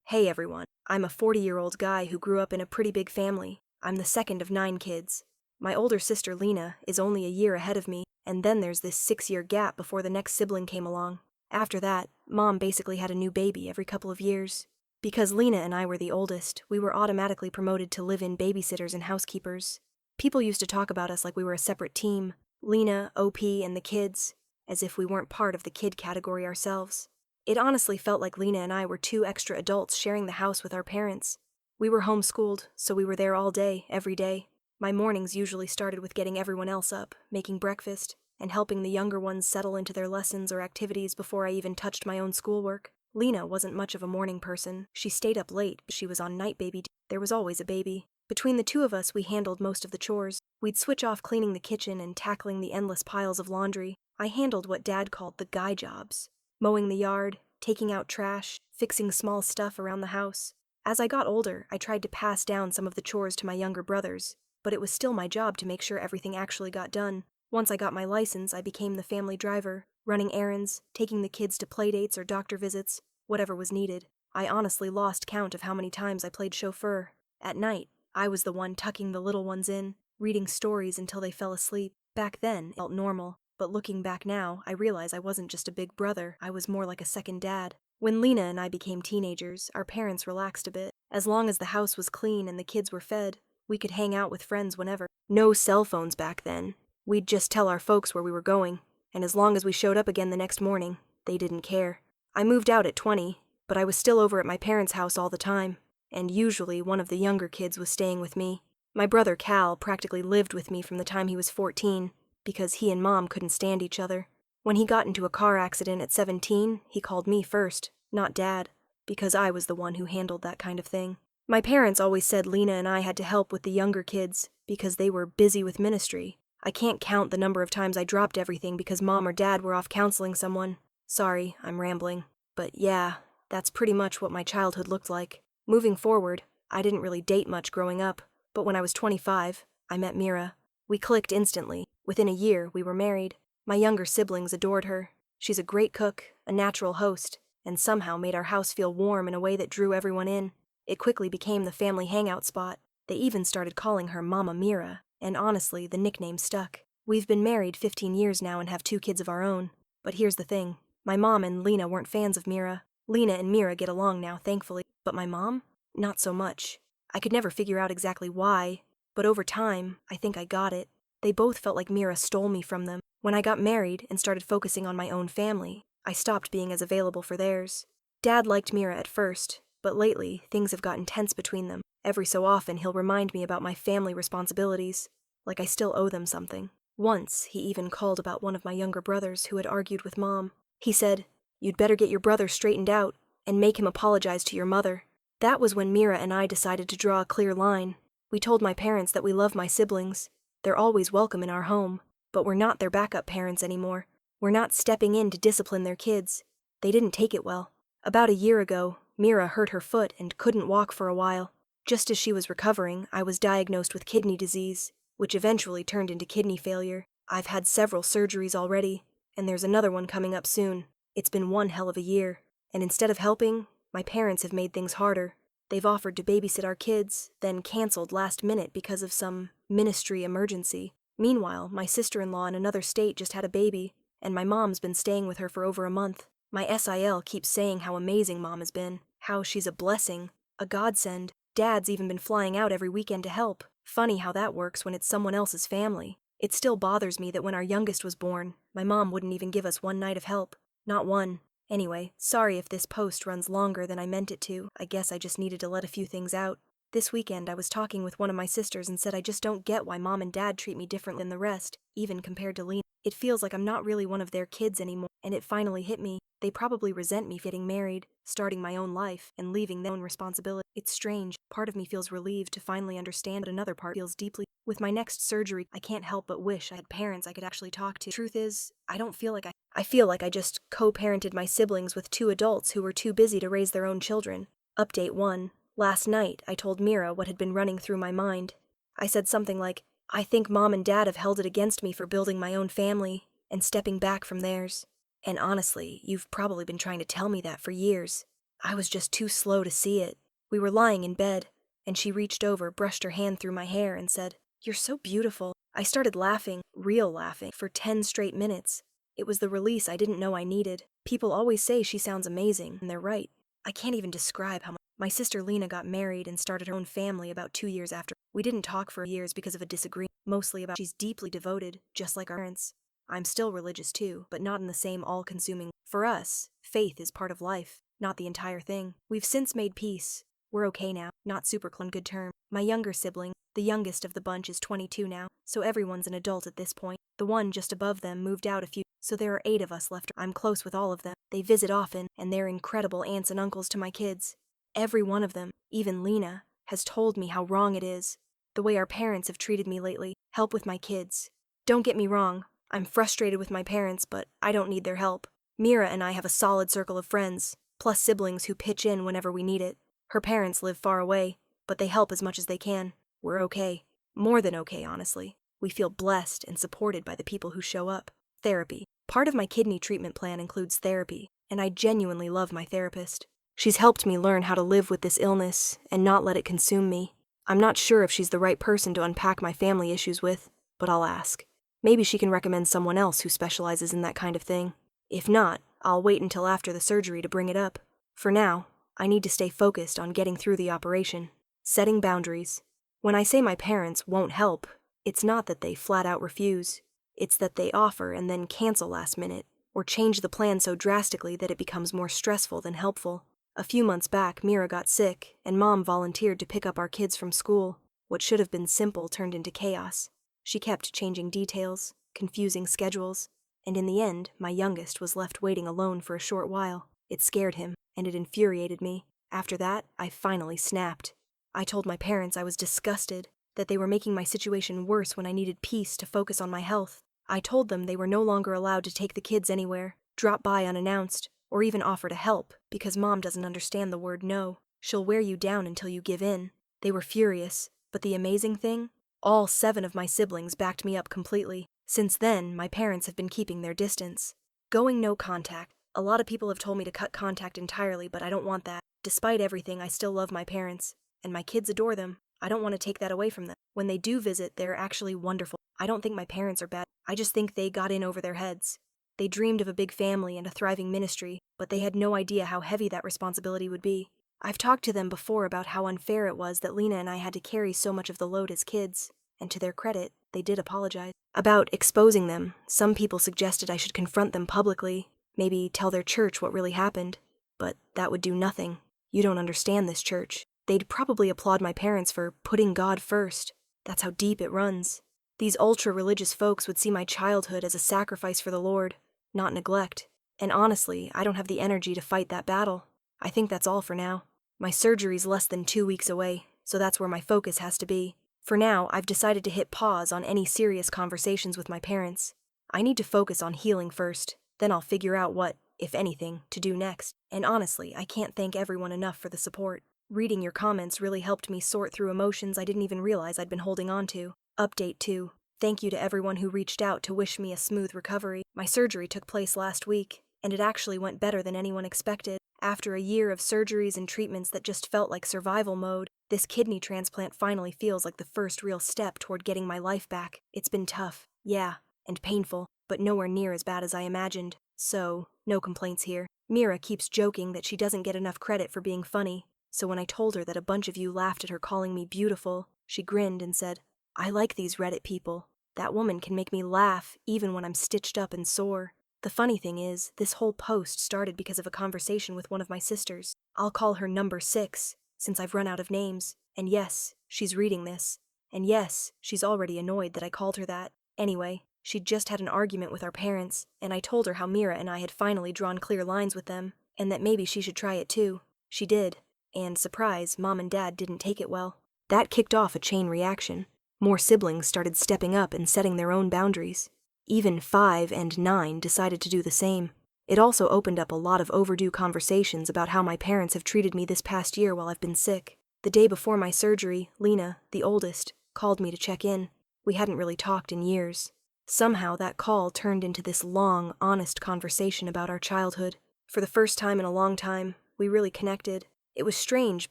Hey everyone, I'm a 40-year-old guy who grew up in a pretty big family. I'm the second of 9 kids. My older sister Lena is only a year ahead of me, and then there's this 6-year gap before the next sibling came along. After that, Mom basically had a new baby every couple of years. Because Lena and I were the oldest, we were automatically promoted to live-in babysitters and housekeepers. People used to talk about us like we were a separate team, Lena, OP, and the kids, as if we weren't part of the kid category ourselves. It honestly felt like Lena and I were 2 extra adults sharing the house with our parents. We were homeschooled, so we were there all day, every day. My mornings usually started with getting everyone else up, making breakfast, and helping the younger ones settle into their lessons or activities before I even touched my own schoolwork. Lena wasn't much of a morning person. She stayed up late, but she was on night baby duty. There was always a baby. Between the 2 of us, we handled most of the chores. We'd switch off cleaning the kitchen and tackling the endless piles of laundry. I handled what Dad called the guy jobs. Mowing the yard, taking out trash, fixing small stuff around the house. As I got older, I tried to pass down some of the chores to my younger brothers, but it was still my job to make sure everything actually got done. Once I got my license, I became the family driver, running errands, taking the kids to playdates or doctor visits, whatever was needed. I honestly lost count of how many times I played chauffeur. At night, I was the one tucking the little ones in, reading stories until they fell asleep. Back then, it felt normal. But looking back now, I realize I wasn't just a big brother, I was more like a second dad. When Lena and I became teenagers, our parents relaxed a bit. As long as the house was clean and the kids were fed, we could hang out with friends whenever. No cell phones back then. We'd just tell our folks where we were going, and as long as we showed up again the next morning, they didn't care. I moved out at 20, but I was still over at my parents' house all the time, and usually one of the younger kids was staying with me. My brother Cal practically lived with me from the time he was 14, because he and Mom couldn't stand each other. When he got into a car accident at 17, he called me first, not Dad, because I was the one who handled that kind of thing. My parents always said Lena and I had to help with the younger kids, because they were busy with ministry. I can't count the number of times I dropped everything because Mom or Dad were off counseling someone. Sorry, I'm rambling. But yeah, that's pretty much what my childhood looked like. Moving forward, I didn't really date much growing up, but when I was 25, I met Mira. We clicked instantly. Within a year, we were married. My younger siblings adored her. She's a great cook, a natural host, and somehow made our house feel warm in a way that drew everyone in. It quickly became the family hangout spot. They even started calling her Mama Mira, and honestly, the nickname stuck. We've been married 15 years now and have 2 kids of our own. But here's the thing. My mom and Lena weren't fans of Mira. Lena and Mira get along now, thankfully. But my mom? Not so much. I could never figure out exactly why, but over time, I think I got it. They both felt like Mira stole me from them. When I got married and started focusing on my own family, I stopped being as available for theirs. Dad liked Mira at first, but lately, things have gotten tense between them. Every so often, he'll remind me about my family responsibilities, like I still owe them something. Once, he even called about one of my younger brothers who had argued with Mom. He said, "You'd better get your brother straightened out and make him apologize to your mother." That was when Mira and I decided to draw a clear line. We told my parents that we love my siblings. They're always welcome in our home, but we're not their backup parents anymore. We're not stepping in to discipline their kids. They didn't take it well. About a year ago, Mira hurt her foot and couldn't walk for a while. Just as she was recovering, I was diagnosed with kidney disease, which eventually turned into kidney failure. I've had several surgeries already, and there's another one coming up soon. It's been one hell of a year, and instead of helping, my parents have made things harder. They've offered to babysit our kids, then canceled last minute because of some ministry emergency. Meanwhile, my sister-in-law in another state just had a baby, and my mom's been staying with her for over a month. My SIL keeps saying how amazing Mom has been, how she's a blessing, a godsend. Dad's even been flying out every weekend to help. Funny how that works when it's someone else's family. It still bothers me that when our youngest was born, my mom wouldn't even give us one night of help. Not one. Anyway, sorry if this post runs longer than I meant it to. I guess I just needed to let a few things out. This weekend I was talking with one of my sisters and said I just don't get why Mom and Dad treat me differently than the rest, even compared to Lena. It feels like I'm not really one of their kids anymore, and it finally hit me. They probably resent me getting married, starting my own life, and leaving their own responsibility. It's strange. Part of me feels relieved to finally understand, but another part feels deeply. With my next surgery, I can't help but wish I had parents I could actually talk to. Truth is, I feel like I just co-parented my siblings with 2 adults who were too busy to raise their own children. Update 1. Last night, I told Mira what had been running through my mind. I said something like, I think Mom and Dad have held it against me for building my own family and stepping back from theirs. And honestly, you've probably been trying to tell me that for years. I was just too slow to see it. We were lying in bed, and she reached over, brushed her hand through my hair, and said, "You're so beautiful." I started laughing, real laughing, for 10 straight minutes. It was the release I didn't know I needed. People always say she sounds amazing, and they're right. I can't even describe how much. My sister Lena got married and started her own family about 2 years after. We didn't talk for years because of a disagreement, mostly about she's deeply devoted, just like our parents. I'm still religious too, but not in the same all-consuming. For us, faith is part of life, not the entire thing. We've since made peace. We're okay now, not super on good terms. My younger sibling, the youngest of the bunch, is 22 now, so everyone's an adult at this point. The one just above them moved out a few, so there are 8 of us left. I'm close with all of them. They visit often, and they're incredible aunts and uncles to my kids. Every one of them, even Lena, has told me how wrong it is, the way our parents have treated me lately. Help with my kids. Don't get me wrong, I'm frustrated with my parents, but I don't need their help. Mira and I have a solid circle of friends, plus siblings who pitch in whenever we need it. Her parents live far away, but they help as much as they can. We're okay. More than okay, honestly. We feel blessed and supported by the people who show up. Therapy. Part of my kidney treatment plan includes therapy, and I genuinely love my therapist. She's helped me learn how to live with this illness and not let it consume me. I'm not sure if she's the right person to unpack my family issues with, but I'll ask. Maybe she can recommend someone else who specializes in that kind of thing. If not, I'll wait until after the surgery to bring it up. For now, I need to stay focused on getting through the operation. Setting boundaries. When I say my parents won't help, it's not that they flat out refuse. It's that they offer and then cancel last minute, or change the plan so drastically that it becomes more stressful than helpful. A few months back, Mira got sick, and Mom volunteered to pick up our kids from school. What should have been simple turned into chaos. She kept changing details, confusing schedules, and in the end, my youngest was left waiting alone for a short while. It scared him, and it infuriated me. After that, I finally snapped. I told my parents I was disgusted, that they were making my situation worse when I needed peace to focus on my health. I told them they were no longer allowed to take the kids anywhere, drop by unannounced, or even offer to help, because Mom doesn't understand the word no. She'll wear you down until you give in. They were furious, but the amazing thing? All 7 of my siblings backed me up completely. Since then, my parents have been keeping their distance. Going no contact. A lot of people have told me to cut contact entirely, but I don't want that. Despite everything, I still love my parents, and my kids adore them. I don't want to take that away from them. When they do visit, they're actually wonderful. I don't think my parents are bad. I just think they got in over their heads. They dreamed of a big family and a thriving ministry, but they had no idea how heavy that responsibility would be. I've talked to them before about how unfair it was that Lena and I had to carry so much of the load as kids, and to their credit, they did apologize. About exposing them, some people suggested I should confront them publicly, maybe tell their church what really happened. But that would do nothing. You don't understand this church. They'd probably applaud my parents for putting God first. That's how deep it runs. These ultra-religious folks would see my childhood as a sacrifice for the Lord, not neglect. And honestly, I don't have the energy to fight that battle. I think that's all for now. My surgery's less than 2 weeks away, so that's where my focus has to be. For now, I've decided to hit pause on any serious conversations with my parents. I need to focus on healing first, then I'll figure out what, if anything, to do next. And honestly, I can't thank everyone enough for the support. Reading your comments really helped me sort through emotions I didn't even realize I'd been holding on to. Update 2. Thank you to everyone who reached out to wish me a smooth recovery. My surgery took place last week, and it actually went better than anyone expected. After a year of surgeries and treatments that just felt like survival mode, this kidney transplant finally feels like the first real step toward getting my life back. It's been tough, yeah, and painful, but nowhere near as bad as I imagined. So, no complaints here. Mira keeps joking that she doesn't get enough credit for being funny, so when I told her that a bunch of you laughed at her calling me beautiful, she grinned and said, "I like these Reddit people. That woman can make me laugh even when I'm stitched up and sore." The funny thing is, this whole post started because of a conversation with one of my sisters. I'll call her number 6, since I've run out of names. And yes, she's reading this. And yes, she's already annoyed that I called her that. Anyway, she'd just had an argument with our parents, and I told her how Mira and I had finally drawn clear lines with them, and that maybe she should try it too. She did. And surprise, Mom and Dad didn't take it well. That kicked off a chain reaction. More siblings started stepping up and setting their own boundaries. Even 5 and 9 decided to do the same. It also opened up a lot of overdue conversations about how my parents have treated me this past year while I've been sick. The day before my surgery, Lena, the oldest, called me to check in. We hadn't really talked in years. Somehow that call turned into this long, honest conversation about our childhood. For the first time in a long time, We really connected. It was strange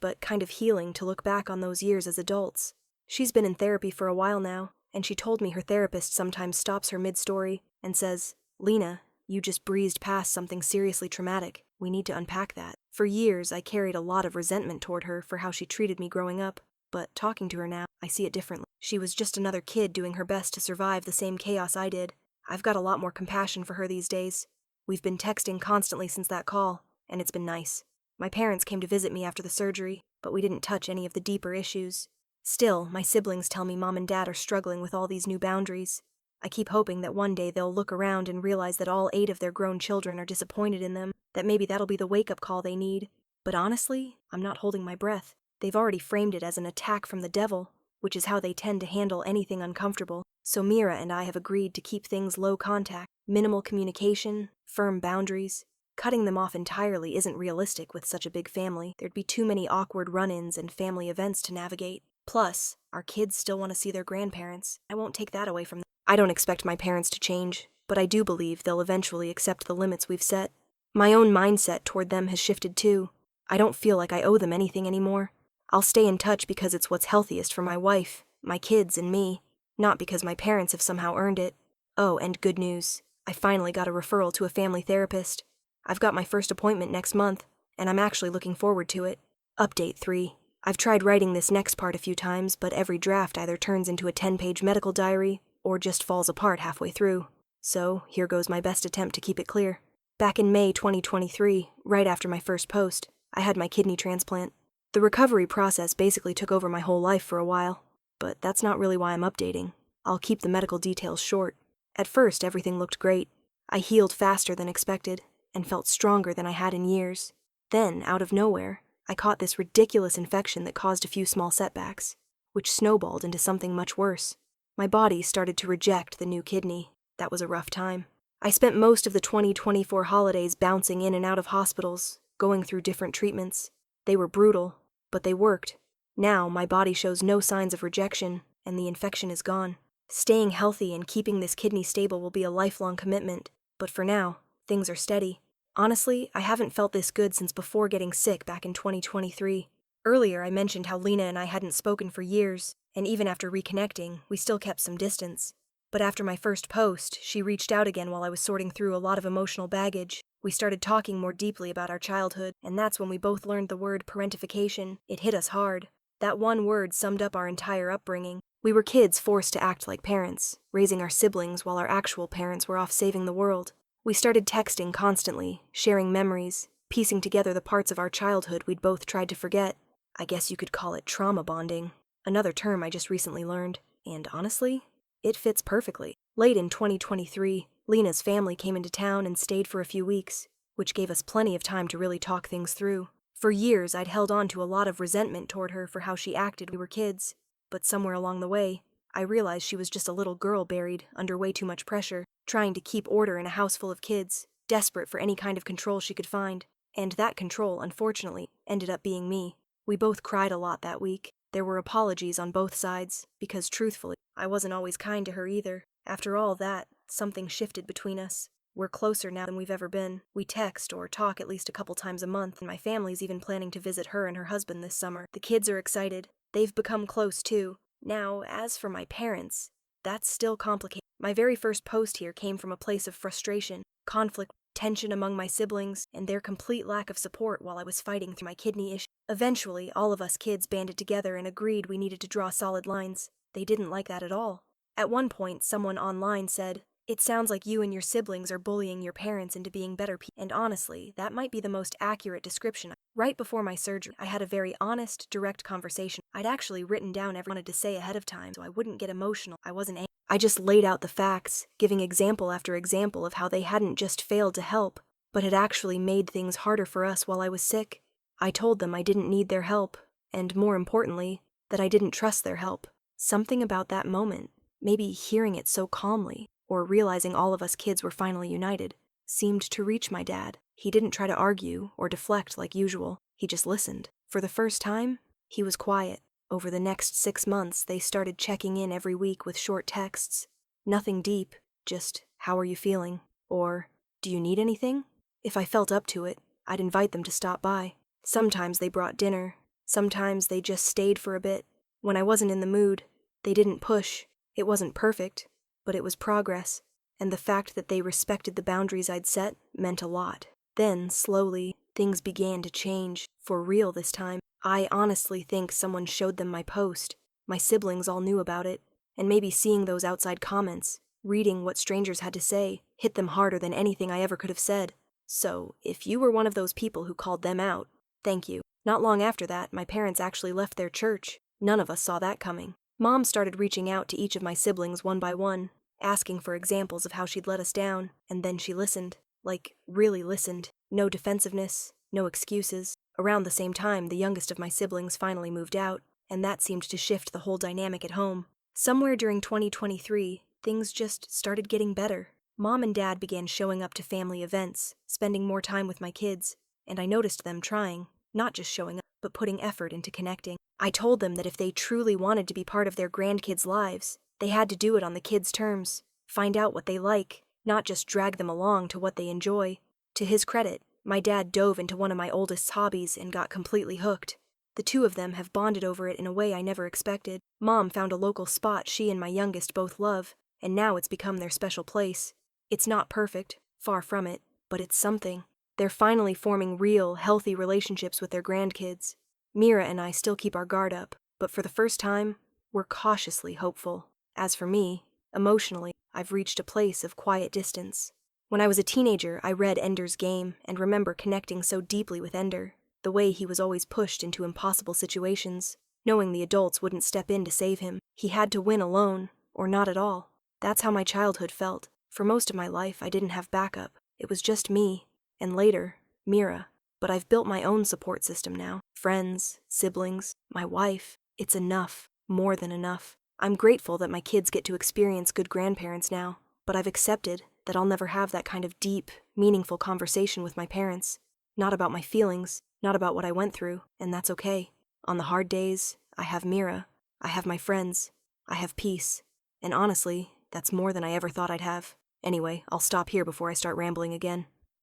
but kind of healing to look back on those years as adults. She's been in therapy for a while now, and she told me her therapist sometimes stops her mid-story and says, "Lena, you just breezed past something seriously traumatic. We need to unpack that." For years, I carried a lot of resentment toward her for how she treated me growing up, but talking to her now, I see it differently. She was just another kid doing her best to survive the same chaos I did. I've got a lot more compassion for her these days. We've been texting constantly since that call, and it's been nice. My parents came to visit me after the surgery, but we didn't touch any of the deeper issues. Still, my siblings tell me Mom and Dad are struggling with all these new boundaries. I keep hoping that one day they'll look around and realize that all 8 of their grown children are disappointed in them, that maybe that'll be the wake-up call they need. But honestly, I'm not holding my breath. They've already framed it as an attack from the devil, which is how they tend to handle anything uncomfortable. So Mira and I have agreed to keep things low contact, minimal communication, firm boundaries. Cutting them off entirely isn't realistic with such a big family. There'd be too many awkward run-ins and family events to navigate. Plus, our kids still want to see their grandparents. I won't take that away from them. I don't expect my parents to change, but I do believe they'll eventually accept the limits we've set. My own mindset toward them has shifted too. I don't feel like I owe them anything anymore. I'll stay in touch because it's what's healthiest for my wife, my kids, and me, not because my parents have somehow earned it. Oh, and good news. I finally got a referral to a family therapist. I've got my first appointment next month, and I'm actually looking forward to it. Update 3. I've tried writing this next part a few times, but every draft either turns into a 10-page medical diary or just falls apart halfway through. So, here goes my best attempt to keep it clear. Back in May 2023, right after my first post, I had my kidney transplant. The recovery process basically took over my whole life for a while, but that's not really why I'm updating. I'll keep the medical details short. At first, everything looked great. I healed faster than expected, and felt stronger than I had in years. Then, out of nowhere, I caught this ridiculous infection that caused a few small setbacks, which snowballed into something much worse. My body started to reject the new kidney. That was a rough time. I spent most of the 2024 holidays bouncing in and out of hospitals, going through different treatments. They were brutal, but they worked. Now, my body shows no signs of rejection, and the infection is gone. Staying healthy and keeping this kidney stable will be a lifelong commitment, but for now, things are steady. Honestly, I haven't felt this good since before getting sick back in 2023. Earlier, I mentioned how Lena and I hadn't spoken for years, and even after reconnecting, we still kept some distance. But after my first post, she reached out again while I was sorting through a lot of emotional baggage. We started talking more deeply about our childhood, and that's when we both learned the word parentification. It hit us hard. That one word summed up our entire upbringing. We were kids forced to act like parents, raising our siblings while our actual parents were off saving the world. We started texting constantly, sharing memories, piecing together the parts of our childhood we'd both tried to forget. I guess you could call it trauma bonding, another term I just recently learned. And honestly, it fits perfectly. Late in 2023, Lena's family came into town and stayed for a few weeks, which gave us plenty of time to really talk things through. For years, I'd held on to a lot of resentment toward her for how she acted when we were kids, but somewhere along the way, I realized she was just a little girl buried under way too much pressure, trying to keep order in a house full of kids, desperate for any kind of control she could find. And that control, unfortunately, ended up being me. We both cried a lot that week. There were apologies on both sides, because truthfully, I wasn't always kind to her either. After all that, something shifted between us. We're closer now than we've ever been. We text or talk at least a couple times a month, and my family's even planning to visit her and her husband this summer. The kids are excited. They've become close too. Now, as for my parents, that's still complicated. My very first post here came from a place of frustration, conflict, tension among my siblings, and their complete lack of support while I was fighting through my kidney issue. Eventually, all of us kids banded together and agreed we needed to draw solid lines. They didn't like that at all. At one point, someone online said, "It sounds like you and your siblings are bullying your parents into being better people." And honestly, that might be the most accurate description. Right before my surgery, I had a very honest, direct conversation. I'd actually written down everything I wanted to say ahead of time so I wouldn't get emotional. I wasn't angry. I just laid out the facts, giving example after example of how they hadn't just failed to help, but had actually made things harder for us while I was sick. I told them I didn't need their help, and more importantly, that I didn't trust their help. Something about that moment, maybe hearing it so calmly, or realizing all of us kids were finally united, seemed to reach my dad. He didn't try to argue or deflect like usual. He just listened. For the first time, he was quiet. Over the next 6 months, they started checking in every week with short texts. Nothing deep, just, "How are you feeling?" Or, "Do you need anything?" If I felt up to it, I'd invite them to stop by. Sometimes they brought dinner. Sometimes they just stayed for a bit. When I wasn't in the mood, they didn't push. It wasn't perfect, but it was progress. And the fact that they respected the boundaries I'd set meant a lot. Then, slowly, things began to change. For real this time. I honestly think someone showed them my post. My siblings all knew about it. And maybe seeing those outside comments, reading what strangers had to say, hit them harder than anything I ever could have said. So, if you were one of those people who called them out, thank you. Not long after that, my parents actually left their church. None of us saw that coming. Mom started reaching out to each of my siblings one by one, asking for examples of how she'd let us down, and then she listened. Like, really listened. No defensiveness, no excuses. Around the same time, the youngest of my siblings finally moved out, and that seemed to shift the whole dynamic at home. Somewhere during 2023, things just started getting better. Mom and Dad began showing up to family events, spending more time with my kids, and I noticed them trying, not just showing up, but putting effort into connecting. I told them that if they truly wanted to be part of their grandkids' lives, they had to do it on the kids' terms, find out what they like, not just drag them along to what they enjoy. To his credit, my dad dove into one of my oldest's hobbies and got completely hooked. The two of them have bonded over it in a way I never expected. Mom found a local spot she and my youngest both love, and now it's become their special place. It's not perfect, far from it, but it's something. They're finally forming real, healthy relationships with their grandkids. Mira and I still keep our guard up, but for the first time, we're cautiously hopeful. As for me, emotionally, I've reached a place of quiet distance. When I was a teenager, I read Ender's Game and remember connecting so deeply with Ender, the way he was always pushed into impossible situations, knowing the adults wouldn't step in to save him. He had to win alone, or not at all. That's how my childhood felt. For most of my life, I didn't have backup. It was just me, and later, Mira. But I've built my own support system now. Friends, siblings, my wife. It's enough, more than enough. I'm grateful that my kids get to experience good grandparents now, but I've accepted that I'll never have that kind of deep, meaningful conversation with my parents. Not about my feelings, not about what I went through, and that's okay. On the hard days, I have Mira. I have my friends. I have peace. And honestly, that's more than I ever thought I'd have. Anyway, I'll stop here before I start rambling again.